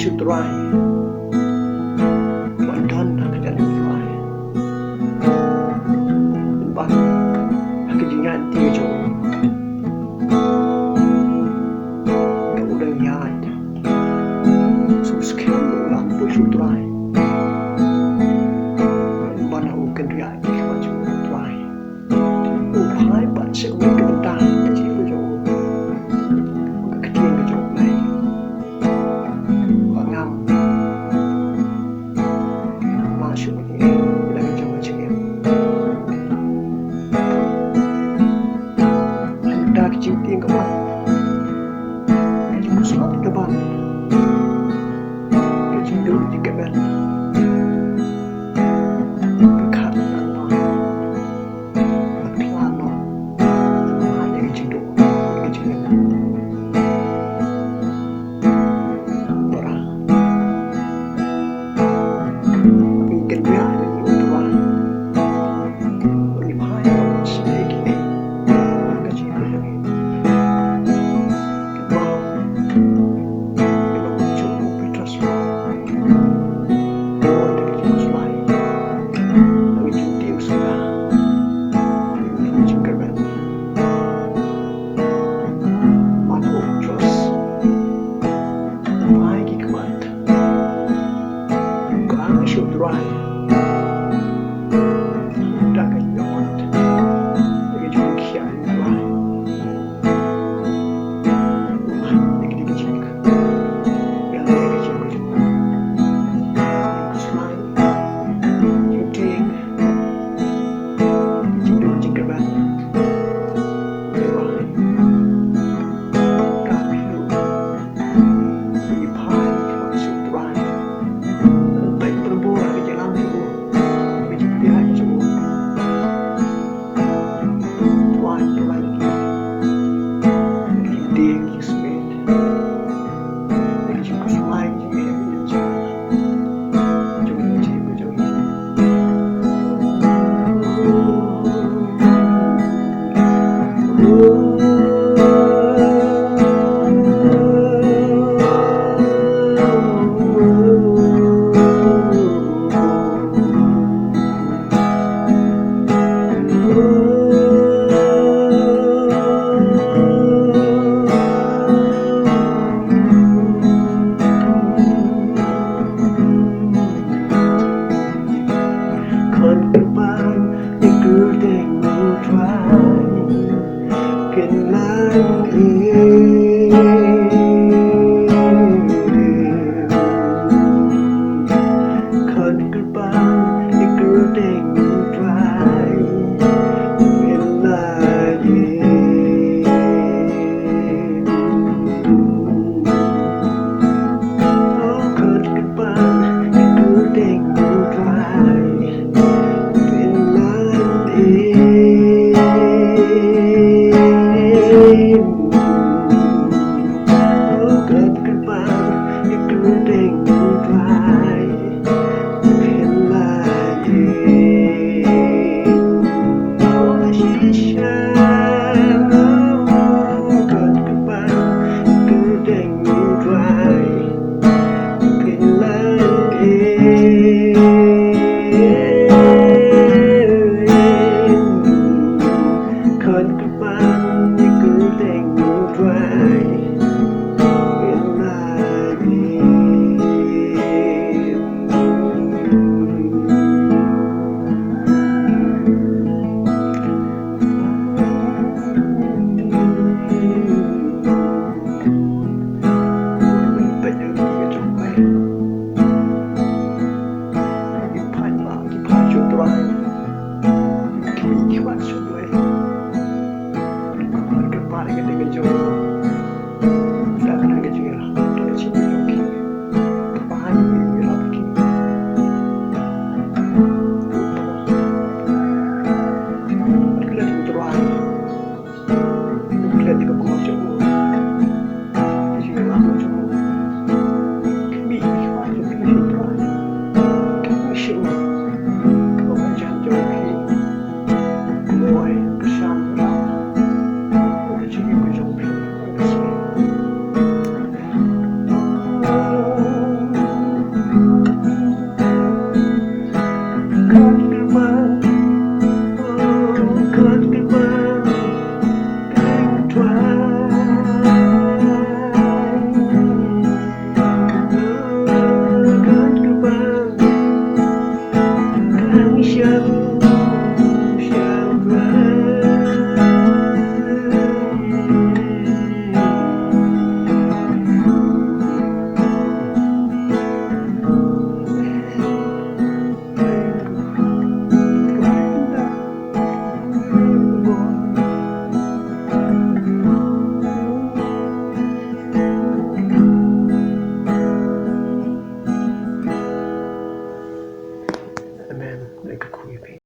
syuturai Mandan kerja luai Ban Kejengan tiga Kemudian yad Suskan lampu syuturai Ban aku kendriak Maju luai Upai ban seumur kebetan Cik berjauh Kecil berjauh lain Masuk ni dalam jam macam ni. Anda kecil tinggal kawan, kecil surat kawan, kecil dulu juga kawan. Berkat apa? Berkelana, hanya kecil dulu, kecil ni. Should drive. Dapat nyawat. Lagi juga kian drive. Wah, lagi kecil. Yang lagi kecil juga. Selain juting, jidu jingkaran. Drive. Kapiru. Lipai masuk drive. တစ်ခုပဲ